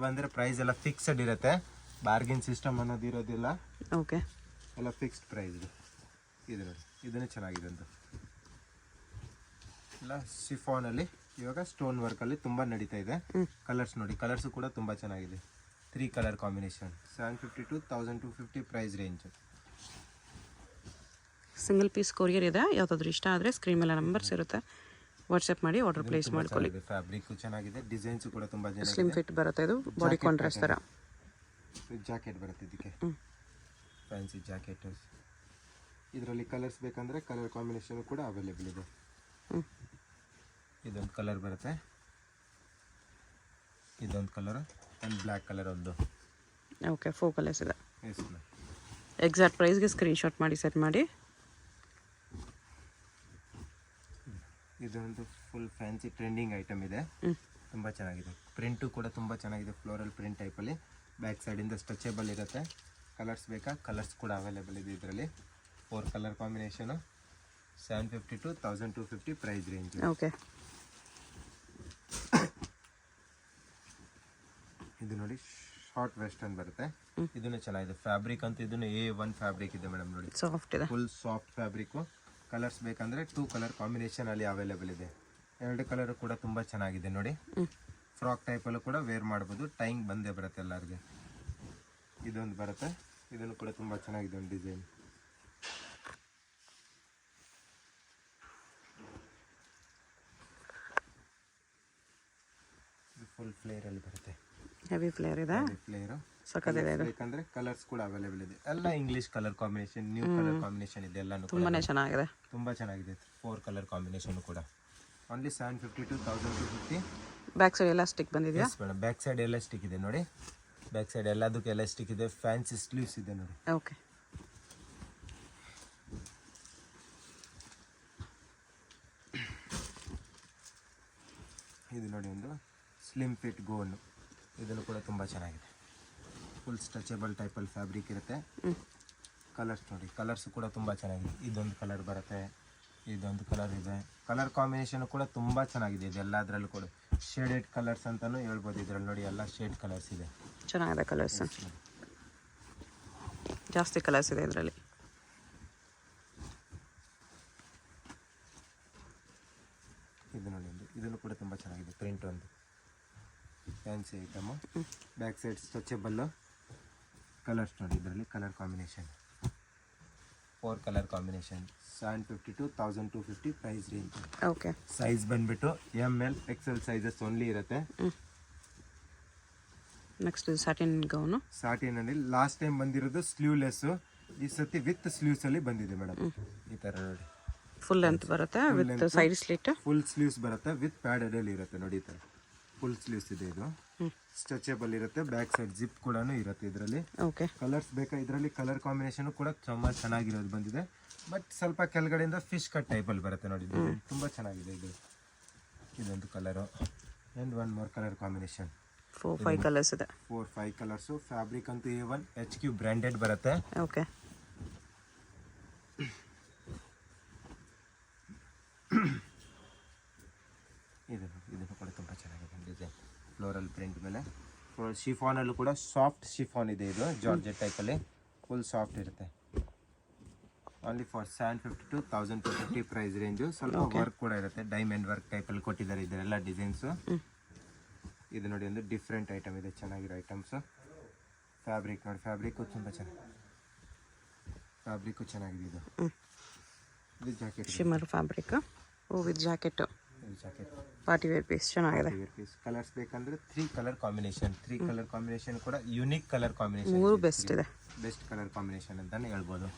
ಬಂದ್ರೆ ಪ್ರೈಸ್ ಎಲ್ಲ ಫಿಕ್ಸ್ಡ್ ಇರುತ್ತೆ, ಬಾರ್ಗಿನ್ ಸಿಸ್ಟಮ್ ಅನ್ನೋದು ಇರೋದಿಲ್ಲ. ಓಕೆ. ಎಲ್ಲ ಫಿಕ್ಸ್ಡ್ ಪ್ರೈಸ್. ಇದು ನೋಡಿ, ಇದನ್ನೇ ಚೆನ್ನಾಗಿದೆ. ಒಂದು ಎಲ್ಲ ಶಿಫಾನ್ ಅಲ್ಲಿ ಇವಾಗ ಸ್ಟೋನ್ ವರ್ಕ್ ಅಲ್ಲಿ ತುಂಬಾ ನಡೀತಾ ಇದೆ. ಕಲರ್ಸ್ ನೋಡಿ, ಕಲರ್ಸ್ ಕೂಡ ತುಂಬಾ ಚೆನ್ನಾಗಿದೆ. 3 colour combination, 750 to 1250 price range. Single piece courier ಇದೆ. ಯಾವ್ದಾದ್ರು ಇಷ್ಟ ಆದರೆ ಸ್ಕ್ರೀನ್ ಮೇಲೆ ನಂಬರ್ಸ್ ಇರುತ್ತೆ, ವಾಟ್ಸ್ಆ್ಯಪ್ ಮಾಡಿ ಆರ್ಡರ್ ಪ್ಲೇಸ್ ಮಾಡ್ಕೊಳ್ಳಿ. ಫ್ಯಾಬ್ರಿಕ್ ಚೆನ್ನಾಗಿದೆ, ಡಿಸೈನ್ಸ್ ಕೂಡ ತುಂಬಾ ಚೆನ್ನಾಗಿದೆ. ಸ್ಲಿಮ್ ಫಿಟ್ ಬರುತ್ತೆ, ಇದು ಬಾಡಿ ಕಾಂಟ್ರಾಸ್ಟ್ ತರ. ಜಾಕೆಟ್ ಬರುತ್ತೆ ಇದಕ್ಕೆ, ಫ್ಯಾನ್ಸಿ ಜಾಕೆಟ್. ಇದರಲ್ಲಿ ಕಲರ್ಸ್ ಬೇಕಂದ್ರೆ ಕಲರ್ ಕಾಂಬಿನೇಷನ್ ಕೂಡ ಅವೈಲೇಬಲ್ ಇದೆ. ಇದೊಂದು ಕಲರ್ ಬರುತ್ತೆ, ಇದೊಂದು ಕಲರ್, ಆ್ಯಂಡ್ ಬ್ಲ್ಯಾಕ್ ಕಲರ್ ಒಂದು. ಓಕೆ. 4 ಕಲರ್ಸ್ ಇದೆ. Yes ma'am. ಎಕ್ಸಾಕ್ಟ್ ಪ್ರೈಸ್ಗೆ ಸ್ಕ್ರೀನ್ಶಾಟ್ ಮಾಡಿ ಸೆಟ್ ಮಾಡಿ. ಇದೊಂದು ಫುಲ್ ಫ್ಯಾನ್ಸಿ ಟ್ರೆಂಡಿಂಗ್ ಐಟಮ್ ಇದೆ, ತುಂಬ ಚೆನ್ನಾಗಿದೆ. ಪ್ರಿಂಟು ಕೂಡ ತುಂಬ ಚೆನ್ನಾಗಿದೆ, ಫ್ಲೋರಲ್ ಪ್ರಿಂಟ್ ಟೈಪಲ್ಲಿ. ಬ್ಯಾಕ್ ಸೈಡಿಂದ ಸ್ಟ್ರೆಚಬಲ್ ಇರುತ್ತೆ. ಕಲರ್ಸ್ ಬೇಕಾ, ಕಲರ್ಸ್ ಕೂಡ ಅವೈಲೇಬಲ್ ಇದೆ ಇದರಲ್ಲಿ. 4 colour combination, 750 to 1250 price range. Okay, ಇದು ನೋಡಿ ಶಾರ್ಟ್ ವೆಸ್ಟರ್ನ್ ಬರುತ್ತೆ. ಇದನ್ನು ಚೆನ್ನಾಗಿದೆ. ಫ್ಯಾಬ್ರಿಕ್ ಅಂತ ಇದನ್ನು A1 ಫ್ಯಾಬ್ರಿಕ್ ಇದೆ ಮೇಡಮ್ ನೋಡಿ, ಸಾಫ್ಟ್ ಇದೆ, ಫುಲ್ ಸಾಫ್ಟ್ ಫ್ಯಾಬ್ರಿಕ್ಕು. ಕಲರ್ಸ್ ಬೇಕಂದ್ರೆ 2 ಕಲರ್ ಕಾಂಬಿನೇಷನ್ ಅಲ್ಲಿ ಅವೈಲೇಬಲ್ ಇದೆ. 2 ಕಲರ್ ಕೂಡ ತುಂಬ ಚೆನ್ನಾಗಿದೆ ನೋಡಿ. ಫ್ರಾಕ್ ಟೈಪಲ್ಲೂ ಕೂಡ ವೇರ್ ಮಾಡ್ಬೋದು. ಟೈಂಗ್ ಬಂದೇ ಬರುತ್ತೆ ಎಲ್ಲರಿಗೆ. ಇದೊಂದು ಬರುತ್ತೆ, ಇದನ್ನು ಕೂಡ ತುಂಬ ಚೆನ್ನಾಗಿದೆ ಒಂದು ಡಿಸೈನ್. ಫುಲ್ ಫ್ಲೇರ್ ಅಲ್ಲಿ ಬರುತ್ತೆ, ಹೆವಿ ಫ್ಲೇರ್ ಇದೆ, ಫ್ಲೇರು ಸಕ್ಕತ್ತಿದೆ. ಬೇಕಂದ್ರೆ ಕಲರ್ಸ್ ಕೂಡ ಅವೈಲೇಬಲ್ ಇದೆ. ಎಲ್ಲ English colour combination, new colour combination ಇದೆ. ಎಲ್ಲಾನು ತುಂಬಾನೇ ಚೆನ್ನಾಗಿದೆ, ತುಂಬ ಚೆನ್ನಾಗಿದೆ. 4 ಕಲರ್ ಕಾಂಬಿನೇಷನ್ ಕೂಡ only 750 to 1250. Back side elastic ಬಂದಿದೆಯಾ? Yes madam, back side elastic ಇದೆ ನೋಡಿ. ಬ್ಯಾಕ್ ಸೈಡ್ ಎಲ್ಲದಕ್ಕೂ ಎಲಾಸ್ಟಿಕ್ ಇದೆ. ಫ್ಯಾನ್ಸಿ ಸ್ಲೀವ್ಸ್ ಇದೆ ನೋಡಿ. ಓಕೆ, ಇದು ನೋಡಿ ಒಂದು ಸ್ಲಿಮ್ ಫಿಟ್ ಗೋನ್. ಇದನ್ನು ಕೂಡ ತುಂಬ ಚೆನ್ನಾಗಿದೆ. ಫುಲ್ ಸ್ಟ್ರೆಚಬಲ್ ಟೈಪಲ್ಲಿ ಫ್ಯಾಬ್ರಿಕ್ ಇರುತ್ತೆ. ಕಲರ್ಸ್ ನೋಡಿ, ಕಲರ್ಸ್ ಕೂಡ ತುಂಬ ಚೆನ್ನಾಗಿದೆ. ಇದೊಂದು ಕಲರ್ ಬರುತ್ತೆ, ಇದೊಂದು ಕಲರ್ ಇದೆ. ಕಲರ್ ಕಾಂಬಿನೇಷನ್ ಕೂಡ ತುಂಬ ಚೆನ್ನಾಗಿದೆ. ಇದೆಲ್ಲದರಲ್ಲೂ ಕೂಡ ಶೇಡೆಡ್ ಕಲರ್ಸ್ ಅಂತಲೂ ಹೇಳ್ಬೋದು. ಇದರಲ್ಲಿ ನೋಡಿ ಎಲ್ಲ ಶೇಡ್ ಕಲರ್ಸ್ ಇದೆ, ಚೆನ್ನಾಗಿದೆ. ಕಲರ್ಸ್ ಜಾಸ್ತಿ ಕಲರ್ಸ್ ಇದೆ ಇದರಲ್ಲಿ. ಇದು ನೋಡಿ ಒಂದು, ಇದನ್ನು ಕೂಡ ತುಂಬ ಚೆನ್ನಾಗಿದೆ. ಪ್ರಿಂಟ್ ಒಂದು fancy item. Back side stretchable. Colours ನೋಡಿ, ಇದರಲ್ಲಿ colour combination 4 colour combination, 750 to 1250 price range. Okay, size ಬಂದ್ಬಿಟ್ಟು ML XL ಸೈಜಸ್ ಓನ್ಲಿ ಇರುತ್ತೆ. Next satin gown. ಸಾಟಿನಲ್ಲಿ ಲಾಸ್ಟ್ ಟೈಮ್ ಬಂದಿರೋದು ಸ್ಲೀವ್ಲೆಸ್ಸು, ಈ ಸತಿ ವಿತ್ ಸ್ಲೀವ್ಸ್ ಅಲ್ಲಿ ಬಂದಿದೆ ಮೇಡಮ್. ಈ ಥರ ನೋಡಿ, ಫುಲ್ ಲೆಂತ್ ಬರುತ್ತೆ with side slit. Full sleeves ಬರುತ್ತೆ ವಿತ್ ಪ್ಯಾಡೆಡ್ ಅಲ್ಲಿ ಇರುತ್ತೆ ನೋಡಿ. ಈ ಥರ ಫುಲ್ ಸ್ಲೀವ್ಸ್ ಇದೆ. ಇದು ಸ್ಟ್ರೆಚಬಲ್ ಇರುತ್ತೆ. ಬ್ಯಾಕ್ ಸೈಡ್ ಜಿಪ್ ಕೂಡ ಇರುತ್ತೆ ಇದರಲ್ಲಿ. ಓಕೆ, ಕಲರ್ಸ್ ಬೇಕಾ, ಇದರಲ್ಲಿ ಕಲರ್ ಕಾಂಬಿನೇಷನ್ ಕೂಡ ತುಂಬ ಚೆನ್ನಾಗಿರೋದು ಬಂದಿದೆ. ಬಟ್ ಸ್ವಲ್ಪ ಕೆಳಗಡೆಯಿಂದ ಫಿಶ್ ಕಟ್ ಟೈಪಲ್ಲಿ ಬರುತ್ತೆ ನೋಡಿ. ತುಂಬ ಚೆನ್ನಾಗಿದೆ ಇದು. ಇದೊಂದು colour and 1 more colour combination. 4-5 colours ಇದೆ. 4-5 ಕಲರ್ಸು. ಫ್ಯಾಬ್ರಿಕ್ ಅಂತೂ A1 HQ ಬ್ರ್ಯಾಂಡೆಡ್ ಬರುತ್ತೆ. ಓಕೆ, ಇದನ್ನು ಕೂಡ ತುಂಬ ಚೆನ್ನಾಗಿದೆ ಡಿಸೈನ್. ಫ್ಲೋರಲ್ ಪ್ರಿಂಟ್ ಮೇಲೆ ಶಿಫಾನಲ್ಲೂ ಕೂಡ ಸಾಫ್ಟ್ ಶಿಫಾನ್ ಇದೆ. ಇದು ಜಾರ್ಜೆಟ್ ಟೈಪಲ್ಲಿ ಫುಲ್ ಸಾಫ್ಟ್ ಇರುತ್ತೆ. Only for 750 to 1250 price range. ಸ್ವಲ್ಪ ವರ್ಕ್ ಕೂಡ ಇರುತ್ತೆ, ಡೈಮಂಡ್ ವರ್ಕ್ ಟೈಪಲ್ಲಿ ಕೊಟ್ಟಿದ್ದಾರೆ ಇದರೆಲ್ಲ ಡಿಸೈನ್ಸು. ಇದು ನೋಡಿ ಒಂದು ಡಿಫ್ರೆಂಟ್ ಐಟಮ್ ಇದೆ, ಚೆನ್ನಾಗಿರೋ ಐಟಮ್ಸು. ಫ್ಯಾಬ್ರಿಕ್ ನೋಡಿ, ಫ್ಯಾಬ್ರಿಕ್ಕು ತುಂಬ ಚೆನ್ನಾಗಿದೆ. ಫ್ಯಾಬ್ರಿಕ್ಕು ಚೆನ್ನಾಗಿದೆ. ಇದು jacket, shimmer fabric with jacket. Jacket party wear piece ಚೆನ್ನಾಗಿದೆ. ಪೀಸ್. ಕಲರ್ಸ್ ಬೇಕಂದ್ರೆ 3 ಕಲರ್ ಕಾಂಬಿನೇಷನ್. 3 ಕಲರ್ ಕಾಂಬಿನೇಷನ್ ಕೂಡ ಯುನಿಕ್ ಕಲರ್ ಕಾಂಬಿನೇಷನ್. 3 ಬೆಸ್ಟ್ ಇದೆ, ಬೆಸ್ಟ್ ಕಲರ್ ಕಾಂಬಿನೇಷನ್ ಅಂತಾನೆ ಹೇಳ್ಬೋದು.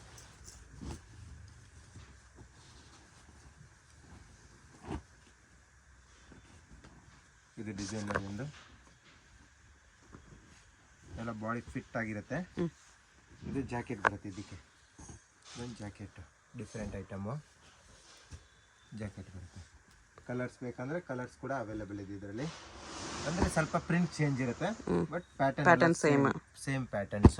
ಇದು ಡಿಸೈನ್ ಒಂದು ಎಲ್ಲ ಬಾಡಿ ಫಿಟ್ ಆಗಿರುತ್ತೆ. ಇದು ಜಾಕೆಟ್ ಬರುತ್ತೆ. ಇದಕ್ಕೆ ಒಂದು ಜಾಕೆಟ್, ಡಿಫ್ರೆಂಟ್ ಐಟಮು ಜಾಕೆಟ್ ಬರುತ್ತೆ. ಕಲರ್ಸ್ ಬೇಕಂದ್ರೆ ಕಲರ್ಸ್ ಕೂಡ ಅವೈಲೇಬಲ್ ಇದೆ ಇದರಲ್ಲಿ. ಅಂದರೆ ಸ್ವಲ್ಪ ಪ್ರಿಂಟ್ ಚೇಂಜ್ ಇರುತ್ತೆ, ಬಟ್ ಪ್ಯಾಟರ್ನ್ ಸೇಮ್ ಪ್ಯಾಟರ್ನ್ಸ್.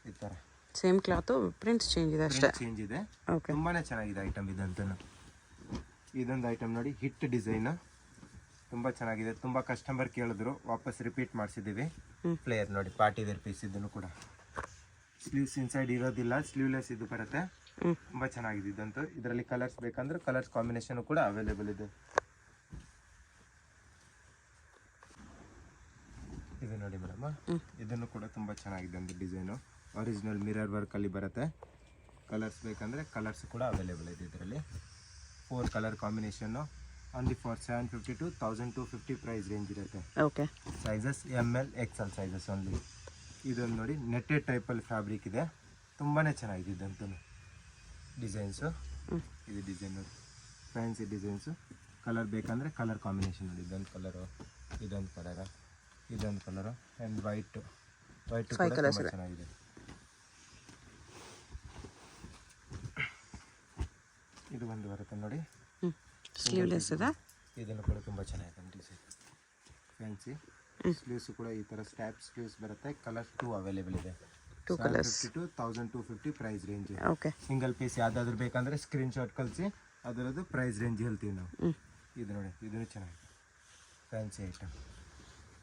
ಈ ಥರ ಸೇಮ್ ಕ್ಲಾತು, ಪ್ರಿಂಟ್ಸ್ ಚೇಂಜ್ ಇದೆ ಅಷ್ಟೇ. ಚೇಂಜ್ ಇದೆ. ಓಕೆ, ತುಂಬಾನೇ ಚೆನ್ನಾಗಿದೆ ಐಟಮ್ ಇದಂತೂ. ಇದೊಂದು ಐಟಮ್ ನೋಡಿ, ಹಿಟ್ ಡಿಸೈನ್ ತುಂಬ ಚೆನ್ನಾಗಿದೆ. ತುಂಬ ಕಸ್ಟಮರ್ ಕೇಳಿದ್ರು, ವಾಪಸ್ ರಿಪೀಟ್ ಮಾಡಿಸಿದ್ದೀವಿ. ಫ್ಲೇಯರ್ ನೋಡಿ, ಪಾರ್ಟಿ ವೇರ್ ಪೀಸ್. ಇದನ್ನು ಕೂಡ ಸ್ಲೀವ್ಸ್ ಇನ್ಸೈಡ್ ಇರೋದಿಲ್ಲ, ಸ್ಲೀವ್ಲೆಸ್ ಇದು ಬರುತ್ತೆ. ತುಂಬ ಚೆನ್ನಾಗಿದೆ ಇದಂತೂ. ಇದರಲ್ಲಿ ಕಲರ್ಸ್ ಬೇಕಂದ್ರೆ ಕಲರ್ಸ್ ಕಾಂಬಿನೇಷನ್ ಕೂಡ ಅವೈಲೇಬಲ್ ಇದೆ. ಇದು ನೋಡಿ ಮೇಡಮ್, ಇದನ್ನು ಕೂಡ ತುಂಬ ಚೆನ್ನಾಗಿದೆ ಒಂದು ಡಿಸೈನು. ಒರಿಜಿನಲ್ ಮಿರರ್ ವರ್ಕಲ್ಲಿ ಬರುತ್ತೆ. ಕಲರ್ಸ್ ಬೇಕಂದರೆ ಕಲರ್ಸ್ ಕೂಡ ಅವೈಲೇಬಲ್ ಇದೆ ಇದರಲ್ಲಿ. 4 colour combination. Only for 750 to 1250 price range ಇರುತ್ತೆ. Okay, sizes ML XL sizes only. ಇದೊಂದು ನೋಡಿ, ನೆಟ್ಟೆಡ್ ಟೈಪಲ್ಲಿ ಫ್ಯಾಬ್ರಿಕ್ ಇದೆ. ತುಂಬಾ ಚೆನ್ನಾಗಿದೆ ಇದಂತೂ ಡಿಸೈನ್ಸು. ಇದು ಡಿಸೈನ್ ನೋಡಿ, ಫ್ಯಾನ್ಸಿ ಡಿಸೈನ್ಸು. ಕಲರ್ ಬೇಕಂದರೆ ಕಲರ್ ಕಾಂಬಿನೇಷನ್ ನೋಡಿ. ಇದೊಂದು ಕಲರು, ಇದೊಂದು ಕಲರು, ಇದೊಂದು ಕಲರು ಆ್ಯಂಡ್ ವೈಟು. ವೈಟು ಕೂಡ ತುಂಬ ಚೆನ್ನಾಗಿದೆ. ಇದು ಒಂದು ಬರುತ್ತೆ ನೋಡಿ, ಸ್ಲೀವ್ಲೆಸ್ ಇದೆ. ಇದನ್ನು ಕೂಡ ತುಂಬ ಚೆನ್ನಾಗಿದೆ ಡಿಸೈನ್. ಫ್ಯಾನ್ಸಿ ಸ್ಲೀವ್ಸ್ ಕೂಡ ಈ ಥರ ಸ್ಟ್ಯಾಪ್ ಸ್ಲೀವ್ಸ್ ಬರುತ್ತೆ. ಕಲರ್ಸ್ 2 ಅವೈಲೇಬಲ್ ಇದೆ. 2 colours. 1250 price range. Okay. Single piece ಯಾವ್ದಾದ್ರು ಬೇಕಂದ್ರೆ ಸ್ಕ್ರೀನ್ ಶಾಟ್ ಕಳಿಸಿ, ಅದರದ್ದು ಪ್ರೈಸ್ ರೇಂಜ್ ಹೇಳ್ತೀವಿ ನಾವು. ಇದು ನೋಡಿ, ಇದನ್ನು ಚೆನ್ನಾಗಿದೆ fancy item.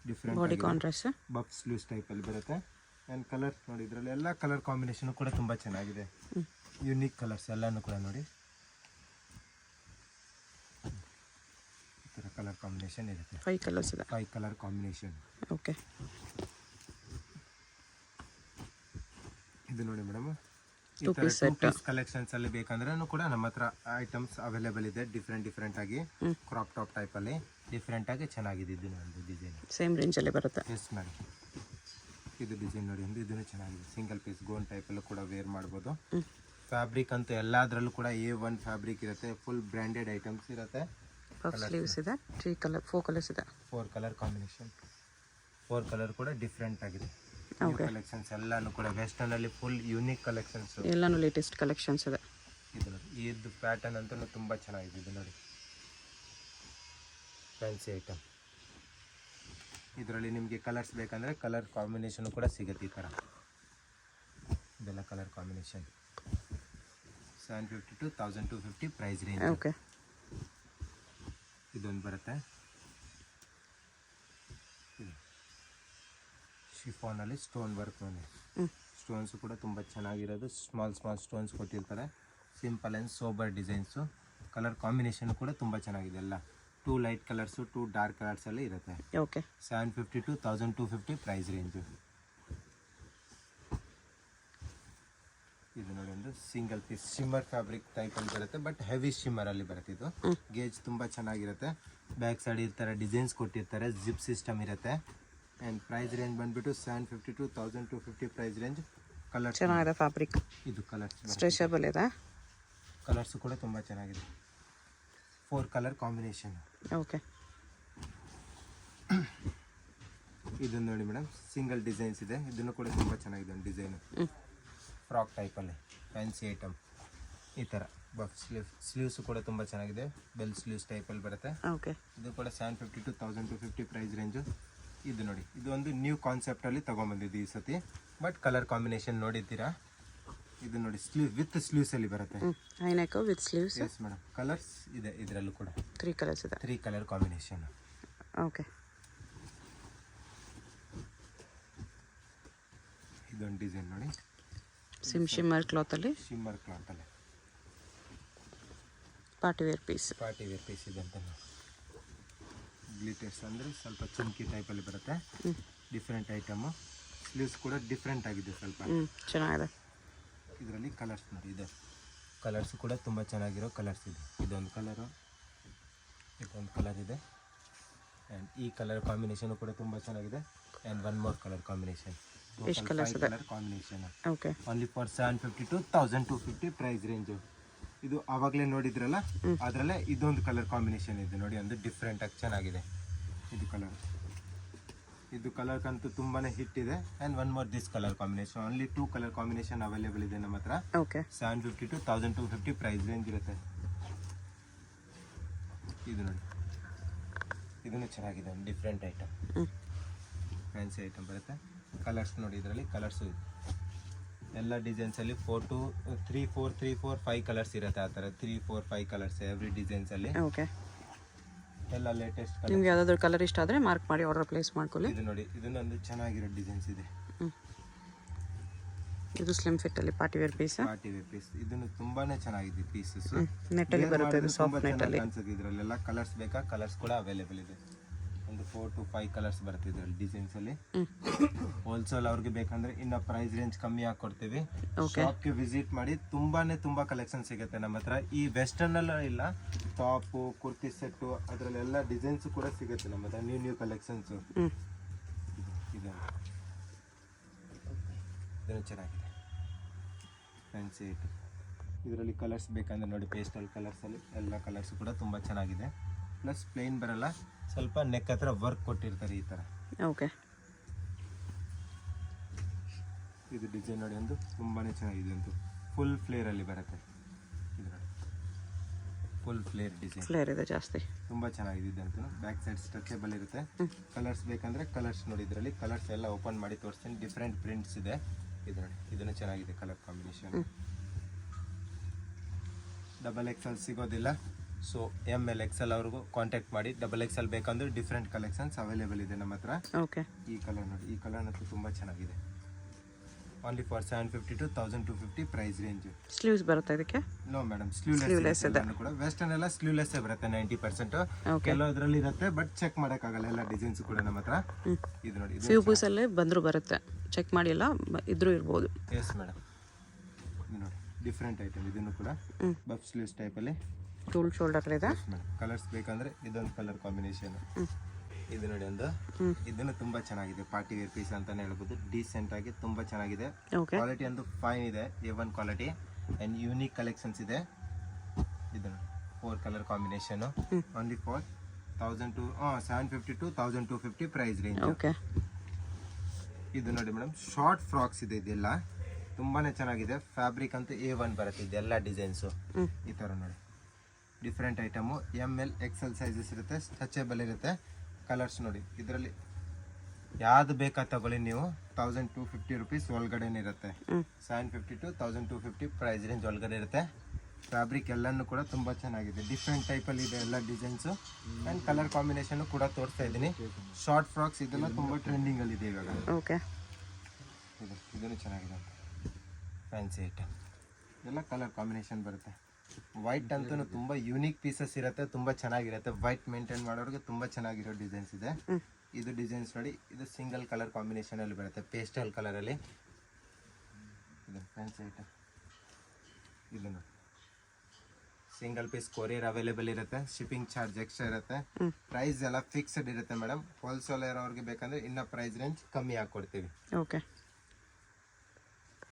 Different body contrast, buff sleeves ಟೈಪಲ್ಲಿ ಬರುತ್ತೆ. ಆ್ಯಂಡ್ ಕಲರ್ ನೋಡಿ, ಇದರಲ್ಲಿ ಎಲ್ಲ ಕಲರ್ ಕಾಂಬಿನೇಷನ್ ಕೂಡ ತುಂಬ ಚೆನ್ನಾಗಿದೆ. ಯುನೀಕ್ ಕಲರ್ಸ್ ಎಲ್ಲನೂ ಕೂಡ ನೋಡಿ, ಈ ಥರ ಕಲರ್ ಕಾಂಬಿನೇಷನ್ ಇರುತ್ತೆ. 5 ಕಲರ್ಸ್ ಇದೆ. 5 ಕಲರ್ ಕಾಂಬಿನೇಷನ್. ಓಕೆ. ಇದು ನೋಡಿ ಮೇಡಮ್, ಈ 2 ಥರ ಪೀಸ್ 2 ಪೀಸ್ ಕಲೆಕ್ಷನ್ಸ್ ಅಲ್ಲಿ ಬೇಕಂದ್ರೆ ಕೂಡ ನಮ್ಮ ಹತ್ರ ಐಟಮ್ಸ್ ಅವೈಲೇಬಲ್ ಇದೆ. ಡಿಫ್ರೆಂಟ್ ಆಗಿ ಕ್ರಾಪ್ ಟಾಪ್ ಟೈಪಲ್ಲಿ ಡಿಫ್ರೆಂಟ್ ಆಗಿ ಚೆನ್ನಾಗಿದೆ. ಇದು ಒಂದು ಡಿಸೈನ್ ಸೇಮ್ ರೇಂಜಲ್ಲಿ ಬರುತ್ತೆ. S madam. ಇದು ಡಿಸೈನ್ ನೋಡಿ, ಒಂದು ಇದನ್ನು ಚೆನ್ನಾಗಿದೆ. ಸಿಂಗಲ್ ಪೀಸ್ ಗೋನ್ ಟೈಪಲ್ಲೂ ಕೂಡ ವೇರ್ ಮಾಡ್ಬೋದು. ಫ್ಯಾಬ್ರಿಕ್ ಅಂತೂ ಎಲ್ಲದರಲ್ಲೂ ಕೂಡ A1 ಫ್ಯಾಬ್ರಿಕ್ ಇರುತ್ತೆ. ಫುಲ್ ಬ್ರ್ಯಾಂಡೆಡ್ ಐಟಮ್ಸ್ ಇರುತ್ತೆ. ಸ್ಲೀವ್ಸ್ ಇದೆ. 4 ಕಲರ್ಸ್ ಇದೆ. 4 ಕಲರ್ ಕಾಂಬಿನೇಷನ್. 4 ಕಲರ್ ಕೂಡ ಡಿಫ್ರೆಂಟ್ ಆಗಿದೆ. ಕಲೆಕ್ಷನ್ಸ್ ಎಲ್ಲಾನು ಕೂಡ ವೆಸ್ಟರ್ನ್ ಅಲ್ಲಿ ಫುಲ್ ಯೂನಿಕ್ ಕಲೆಕ್ಷನ್ಸ್, ಎಲ್ಲಾನು ಲೇಟೆಸ್ಟ್ ಕಲೆಕ್ಷನ್ಸ್ ಇದೆ. ಇದು ನೋಡಿ, ಇದು ಪ್ಯಾಟರ್ನ್ ಅಂತೂ ತುಂಬಾ ಚೆನ್ನಾಗಿದೆ. ಇದು ನೋಡಿ, ಫ್ಯಾನ್ಸಿ ಐಟಮ್. ಇದರಲ್ಲಿ ನಿಮಗೆ ಕಲರ್ಸ್ ಬೇಕಂದ್ರೆ ಕಲರ್ ಕಾಂಬಿನೇಷನ್ ಕೂಡ ಸಿಗುತ್ತೆ. ಈ ಥರ ಇದೆಲ್ಲ colour combination. 750 to 1250 price range. Okay. ಇದೊಂದು ಬರುತ್ತೆ ಶಿಫಾನಲ್ಲಿ ಸ್ಟೋನ್ ವರ್ಕ್ ನೋಡಿ. ಸ್ಟೋನ್ಸ್ ಕೂಡ ತುಂಬ ಚೆನ್ನಾಗಿರೋದು. ಸ್ಮಾಲ್ ಸ್ಟೋನ್ಸ್ ಕೊಟ್ಟಿರ್ತಾರೆ. Simple and sober designs. Colour combination ಕೂಡ ತುಂಬ ಚೆನ್ನಾಗಿದೆ. ಎಲ್ಲ 2 ಲೈಟ್ ಕಲರ್ಸು 2 ಡಾರ್ಕ್ ಕಲರ್ಸಲ್ಲಿ ಇರುತ್ತೆ. ಓಕೆ. 750 to 1250 price range. ಇದು ನೋಡಿ, ಒಂದು ಸಿಂಗಲ್ ಪೀಸ್ ಶಿಮ್ಮರ್ ಫ್ಯಾಬ್ರಿಕ್ ಟೈಪಲ್ಲಿ ಬರುತ್ತೆ, ಬಟ್ ಹೆವಿ ಶಿಮ್ಮರಲ್ಲಿ ಬರುತ್ತೆ. ಇದು ಗೇಜ್ ತುಂಬ ಚೆನ್ನಾಗಿರುತ್ತೆ. ಬ್ಯಾಕ್ ಸೈಡ್ ಈ ಥರ ಡಿಸೈನ್ಸ್ ಕೊಟ್ಟಿರ್ತಾರೆ. ಜಿಪ್ ಸಿಸ್ಟಮ್ ಇರುತ್ತೆ. ಆ್ಯಂಡ್ ಪ್ರೈಸ್ ರೇಂಜ್ ಬಂದುಬಿಟ್ಟು 750 to 1250 ಪ್ರೈಸ್ ರೇಂಜ್. ಕಲರ್ ಚೆನ್ನಾಗಿದೆ ಫ್ಯಾಬ್ರಿಕ್. ಇದು ಕಲರ್ಸ್ ಸ್ಟ್ರೆಚಬಲ್ ಇದೆ. ಕಲರ್ಸು ಕೂಡ ತುಂಬ ಚೆನ್ನಾಗಿದೆ. 4 ಕಲರ್ ಕಾಂಬಿನೇಷನ್. ಓಕೆ. ಇದನ್ನು ನೋಡಿ ಮೇಡಮ್, ಸಿಂಗಲ್ ಡಿಸೈನ್ಸ್ ಇದೆ. ಇದನ್ನು ಕೂಡ ತುಂಬ ಚೆನ್ನಾಗಿದೆ. ಒಂದು ಡಿಸೈನು ಫ್ರಾಕ್ ಟೈಪಲ್ಲಿ ಫ್ಯಾನ್ಸಿ ಐಟಮ್. ಈ ಥರ ಬಫ್ ಸ್ಲೀವ್ಸು ಕೂಡ ತುಂಬ ಚೆನ್ನಾಗಿದೆ. ಬೆಲ್ ಸ್ಲೀವ್ಸ್ ಟೈಪಲ್ಲಿ ಬರುತ್ತೆ. ಓಕೆ. ಇದು ಕೂಡ 750 to 1250 ಪ್ರೈಸ್ ರೇಂಜು. ಇದು ನೋಡಿ, ಇದು ಒಂದು ನ್ಯೂ ಕಾನ್ಸೆಪ್ಟಲ್ಲಿ ತೊಗೊಂಬಂದಿದ್ದು ಈ ಸತಿ. ಬಟ್ ಕಲರ್ ಕಾಂಬಿನೇಷನ್ ನೋಡಿದ್ದೀರಾ. ಇದು ನೋಡಿ, ವಿತ್ ಸ್ಲೀವ್ಸಲ್ಲಿ ಬರುತ್ತೆ. High neck with sleeves. Yes madam. Colours ಇದೆ ಇದರಲ್ಲೂ ಕೂಡ. 3 ಕಲರ್ಸ್ ಇದೆ. 3 ಕಲರ್ ಕಾಂಬಿನೇಷನ್. ಓಕೆ. ಇದೊಂದು ಡಿಸೈನ್ ನೋಡಿ, ಶಿಮ್ಮರ್ ಕ್ಲಾತಲ್ಲಿ. ಶಿಮ್ಮರ್ ಕ್ಲಾತಲ್ಲಿ ಪಾರ್ಟಿ ವೇರ್ ಪೀಸ್ ಇದೆ ಅಂತ. ಗ್ಲಿಟರ್ಸ್ ಅಂದರೆ ಸ್ವಲ್ಪ ಚುಮ್ಕಿ ಟೈಪಲ್ಲಿ ಬರುತ್ತೆ. Different item. ಸ್ಲೀವ್ಸ್ ಕೂಡ ಡಿಫ್ರೆಂಟ್ ಆಗಿದೆ ಸ್ವಲ್ಪ. ಚೆನ್ನಾಗಿದೆ. ಇದರಲ್ಲಿ ಕಲರ್ಸ್ ನೋಡಿ, ಇದೆ ಕಲರ್ಸ್ ಕೂಡ ತುಂಬ ಚೆನ್ನಾಗಿರೋ ಕಲರ್ಸ್ ಇದೆ. ಇದೊಂದು ಕಲರು, ಇದೊಂದು ಕಲರ್ ಇದೆ. ಆ್ಯಂಡ್ ಈ ಕಲರ್ ಕಾಂಬಿನೇಷನ್ ಕೂಡ ತುಂಬ ಚೆನ್ನಾಗಿದೆ. And 1 more colour combination. ಎಷ್ಟು ಕಲರ್ಸ್ ಇದೆ? Colour combination. Okay. Only for 750 to 1250 price range. ಇದು ಆವಾಗಲೇ ನೋಡಿದ್ರಲ್ಲ, ಅದರಲ್ಲೇ ಇದೊಂದು ಕಲರ್ ಕಾಂಬಿನೇಷನ್ ಇದೆ ನೋಡಿ. ಒಂದು ಡಿಫ್ರೆಂಟ್ ಆಗಿ ಚೆನ್ನಾಗಿದೆ. ಇದು ಕಲರ್ಗಂತೂ ತುಂಬಾ ಹಿಟ್ ಇದೆ. And 1 more this colour combination. Only 2 colour combination available ಇದೆ ನಮ್ಮ ಹತ್ರ. ಓಕೆ. 750 to 1250 ಪ್ರೈಸ್ ರೇಂಜ್ ಇರುತ್ತೆ. ಇದು ನೋಡಿ, ಇದನ್ನು ಚೆನ್ನಾಗಿದೆ. ಒಂದು ಡಿಫ್ರೆಂಟ್ ಐಟಮ್, ಫ್ಯಾನ್ಸಿ ಐಟಮ್ ಬರುತ್ತೆ. ಕಲರ್ಸ್ ನೋಡಿ, ಇದರಲ್ಲಿ ಕಲರ್ಸು ಎಲ್ಲ ಡಿಸೈನ್ಸಲ್ಲಿ 4 to 3 4 5 ಕಲರ್ಸ್ ಇರುತ್ತೆ. ಆ ಥರ 3 4 5 ಕಲರ್ಸ್ ಎವ್ರಿ ಡಿಸೈನ್ಸಲ್ಲಿ. ಓಕೆ. ಎಲ್ಲ ಲೇಟೆಸ್ಟ್ ಕಲರ್. ನಿಮ್ಗೆ ಯಾವುದಾದ್ರೂ ಕಲರ್ ಇಷ್ಟ ಆದರೆ ಮಾರ್ಕ್ ಮಾಡಿ ಆರ್ಡರ್ ಪ್ಲೇಸ್ ಮಾಡ್ಕೊಳ್ಳಿ. ಇದು ನೋಡಿ, ಇದನ್ನೊಂದು ಚೆನ್ನಾಗಿರೋ ಡಿಸೈನ್ಸ್ ಇದೆ. ಇದು ಸ್ಲಿಮ್ ಫಿಟ್ಟಲ್ಲಿ ಪಾರ್ಟಿ ವೇರ್ ಪೀಸ್. ಇದನ್ನು ತುಂಬಾನೇ ಚೆನ್ನಾಗಿದೆ ಪೀಸಸ್. ನೆಟ್ಟಲ್ಲಿ ಬರುತ್ತೆ. ಇದು ಸಾಫ್ಟ್ ನೆಟ್ಟಲ್ಲಿ ಅನ್ಸುತ್ತೆ. ಇದರಲ್ಲೆಲ್ಲ ಕಲರ್ಸ್ ಬೇಕಾ, ಕಲರ್ಸ್ ಕೂಡ ಅವೈಲೇಬಲ್ ಇದೆ. ಒಂದು 4 to 5 ಕಲರ್ಸ್ ಬರುತ್ತೆ ಇದರಲ್ಲಿ ಡಿಸೈನ್ಸಲ್ಲಿ. ಹೋಲ್ಸೇಲ್ ಅವ್ರಿಗೆ ಬೇಕಂದ್ರೆ ಇನ್ನು ಪ್ರೈಸ್ ರೇಂಜ್ ಕಮ್ಮಿ ಹಾಕೊಡ್ತೀವಿ. ಶಾಪ್ಗೆ ವಿಸಿಟ್ ಮಾಡಿ. ತುಂಬಾ ಕಲೆಕ್ಷನ್ ಸಿಗುತ್ತೆ ನಮ್ಮ ಹತ್ರ. ಈ ವೆಸ್ಟರ್ನ್ ಅಲ್ಲ ಇಲ್ಲ, ಟಾಪು, ಕುರ್ತಿ ಸೆಟ್ಟು, ಅದರಲ್ಲೆಲ್ಲ ಡಿಸೈನ್ಸ್ ಕೂಡ ಸಿಗುತ್ತೆ ನಮ್ಮ ಹತ್ರ. New collections. ಇದನ್ನು ಚೆನ್ನಾಗಿದೆ ಫ್ಯಾನ್ಸಿ ಐಟಮ್. ಇದರಲ್ಲಿ ಕಲರ್ಸ್ ಬೇಕಂದ್ರೆ ನೋಡಿ, ಪೇಸ್ಟಲ್ ಕಲರ್ಸಲ್ಲಿ ಎಲ್ಲ ಕಲರ್ಸ್ ಕೂಡ ತುಂಬ ಚೆನ್ನಾಗಿದೆ. ಪ್ಲಸ್ ಪ್ಲೇನ್ ಬರಲ್ಲ, ಸ್ವಲ್ಪ ನೆಕ್ ಹತ್ರ ವರ್ಕ್ ಕೊಟ್ಟಿರ್ತಾರೆ ಈ ಥರ. ಓಕೆ. ಇದು ಡಿಸೈನ್ ನೋಡಿ, ಒಂದು ತುಂಬಾ ಚೆನ್ನಾಗಿದೆ. ಒಂದು ಫುಲ್ ಫ್ಲೇರಲ್ಲಿ ಬರುತ್ತೆ. ಇದು ನೋಡಿ, ಫುಲ್ ಫ್ಲೇರ್ ಡಿಸೈನ್ ಫ್ಲೇರ್ ಇದೆ ಜಾಸ್ತಿ. ತುಂಬ ಚೆನ್ನಾಗಿದೆ ಇದಂತೂ. ಬ್ಯಾಕ್ ಸೈಡ್ ಸ್ಟ್ರೆಚಬಲ್ ಇರುತ್ತೆ. ಕಲರ್ಸ್ ಬೇಕಂದ್ರೆ ಕಲರ್ಸ್ ನೋಡಿ, ಇದರಲ್ಲಿ ಕಲರ್ಸ್ ಎಲ್ಲ ಓಪನ್ ಮಾಡಿ ತೋರಿಸ್ತೀನಿ. ಡಿಫ್ರೆಂಟ್ ಪ್ರಿಂಟ್ಸ್ ಇದೆ. ಇದು ನೋಡಿ, ಇದನ್ನು ಚೆನ್ನಾಗಿದೆ ಕಲರ್ ಕಾಂಬಿನೇಷನ್. XXL ಸಿಗೋದಿಲ್ಲ, ಸೊ ML XL ಅವ್ರಿಗೂ ಕಾಂಟ್ಯಾಕ್ಟ್ ಮಾಡಿ. XXL ಬೇಕಂದ್ರೆ ಡಿಫ್ರೆಂಟ್ ಕಲೆಕ್ಷನ್ಸ್ ಅವೈಲೇಬಲ್ ಇದೆ ನಮ್ಮ ಹತ್ರ. ಓಕೆ. ಈ ಕಲರ್ ನೋಡಿ, ಈ ಕಲರ್ ಅಂತೂ ತುಂಬ ಚೆನ್ನಾಗಿದೆ. Only for 750 to 1250 price range. Sleeves ಬರುತ್ತೆ ಇದಕ್ಕೆ? ನೋ ಮೇಡಮ್, ಸ್ಲೀವ್ಲೆಸ್ ಇದೆ ಕೂಡ. ವೆಸ್ಟರ್ನ್ ಎಲ್ಲ ಸ್ಲೀವ್ಲೆಸ್ ಬರುತ್ತೆ 90%. ಕೆಲವೊಂದ್ರಲ್ಲಿ ಇರುತ್ತೆ, ಬಟ್ ಚೆಕ್ ಮಾಡೋಕ್ಕಾಗಲ್ಲ ಎಲ್ಲ ಡಿಸೈನ್ಸ್ ಕೂಡ ನಮ್ಮ ಹತ್ರ. ಇದು ನೋಡಿ, ಫ್ಯೂ ಪೀಸಲ್ಲೇ ಬಂದರೂ ಬರುತ್ತೆ, ಚೆಕ್ ಮಾಡಿ ಎಲ್ಲ ಇದ್ರೂ ಇರ್ಬೋದು. S madam. ಇದು ನೋಡಿ, ಡಿಫ್ರೆಂಟ್ ಐಟಮ್. ಇದನ್ನು ಕೂಡ ಬಫ್ ಸ್ಲೀವ್ಸ್ ಟೈಪಲ್ಲಿ ಟೂಲ್ ಶೋಲ್ಡರ್ ಇದೆ. ಕಲರ್ಸ್ ಬೇಕಂದ್ರೆ ಇದೊಂದು ಕಲರ್ ಕಾಂಬಿನೇಷನ್. ಇದು ನೋಡಿ ಒಂದು, ಇದನ್ನು ತುಂಬಾ ಚೆನ್ನಾಗಿದೆ. ಪಾರ್ಟಿ ವೇರ್ ಪೀಸ್ ಅಂತಾನೆ ಹೇಳ್ಬೋದು. ಡೀಸೆಂಟ್ ಆಗಿ ತುಂಬಾ ಚೆನ್ನಾಗಿದೆ. ಕ್ವಾಲಿಟಿ ಒಂದು ಫೈನ್ ಇದೆ, A1 quality and unique collections ಇದೆ. ಇದು 4 colour combination. Only for 750 to 1250 price range. ಇದು ನೋಡಿ ಮೇಡಮ್, ಶಾರ್ಟ್ ಫ್ರಾಕ್ಸ್ ಇದೆ. ಇದೆಲ್ಲ ತುಂಬಾನೇ ಚೆನ್ನಾಗಿದೆ. ಫ್ಯಾಬ್ರಿಕ್ ಅಂತೂ A1 ಬರುತ್ತೆ. ಇದೆಲ್ಲ ಡಿಸೈನ್ಸು ಈ ತರ ನೋಡಿ, different item. ML XL sizes ಇರುತ್ತೆ, ಸ್ಟ್ರೆಚಬಲ್ ಇರುತ್ತೆ. ಕಲರ್ಸ್ ನೋಡಿ, ಇದರಲ್ಲಿ ಯಾವ್ದು ಬೇಕಾ ತಗೊಳ್ಳಿ ನೀವು. 1250 ರುಪೀಸ್ ಒಳಗಡೆನೇ ಇರುತ್ತೆ. 750 to 1250 ಪ್ರೈಸ್ ರೇಂಜ್ ಒಳಗಡೆ ಇರುತ್ತೆ. ಫ್ಯಾಬ್ರಿಕ್ ಎಲ್ಲನೂ ಕೂಡ ತುಂಬಾ ಚೆನ್ನಾಗಿದೆ. ಡಿಫ್ರೆಂಟ್ ಟೈಪಲ್ಲಿ ಇದೆ ಎಲ್ಲ ಡಿಸೈನ್ಸು ಆ್ಯಂಡ್ ಕಲರ್ ಕಾಂಬಿನೇಷನ್ ಕೂಡ ತೋರಿಸ್ತಾ ಇದ್ದೀನಿ. ಶಾರ್ಟ್ ಫ್ರಾಕ್ಸ್ ಇದೆಲ್ಲ ತುಂಬ ಟ್ರೆಂಡಿಂಗಲ್ಲಿ ಇದೆ ಇವಾಗ. ಓಕೆ, ಇದನ್ನು ಚೆನ್ನಾಗಿದೆ. ಫ್ಯಾನ್ಸಿ ಐಟಮ್ ಎಲ್ಲ ಕಲರ್ ಕಾಂಬಿನೇಷನ್ ಬರುತ್ತೆ. ವೈಟ್ ಅಂತೂ ತುಂಬ ಯೂನಿಕ್ ಪೀಸಸ್ ಇರುತ್ತೆ, ತುಂಬ ಚೆನ್ನಾಗಿರುತ್ತೆ. ವೈಟ್ ಮೇಂಟೈನ್ ಮಾಡೋರಿಗೆ ತುಂಬ ಚೆನ್ನಾಗಿರೋ ಡಿಸೈನ್ಸ್ ಇದೆ. ಇದು ಡಿಸೈನ್ಸ್ ನೋಡಿ, ಇದು ಸಿಂಗಲ್ ಕಲರ್ ಕಾಂಬಿನೇಷನ್ ಅಲ್ಲಿ ಬರುತ್ತೆ, ಪೇಸ್ಟಲ್ ಕಲರ್ ಅಲ್ಲಿ. ಇದು ಫ್ಯಾನ್ಸಿ ಐಟಮ್. ಇದು ನೋಡಿ, ಸಿಂಗಲ್ ಪೀಸ್ ಕೊರಿಯರ್ ಅವೈಲೇಬಲ್ ಇರುತ್ತೆ. ಶಿಪ್ಪಿಂಗ್ ಚಾರ್ಜ್ ಎಕ್ಸ್ಟ್ರಾ ಇರುತ್ತೆ. ಪ್ರೈಸ್ ಎಲ್ಲ ಫಿಕ್ಸ್ಡ್ ಇರುತ್ತೆ ಮೇಡಮ್. ಹೋಲ್ಸೇಲರ್ ಅವ್ರಿಗೆ ಬೇಕಂದ್ರೆ ಇನ್ನ ಪ್ರೈಸ್ ರೇಂಜ್ ಕಮ್ಮಿ ಹಾಕೊಡ್ತೀವಿ. ಓಕೆ.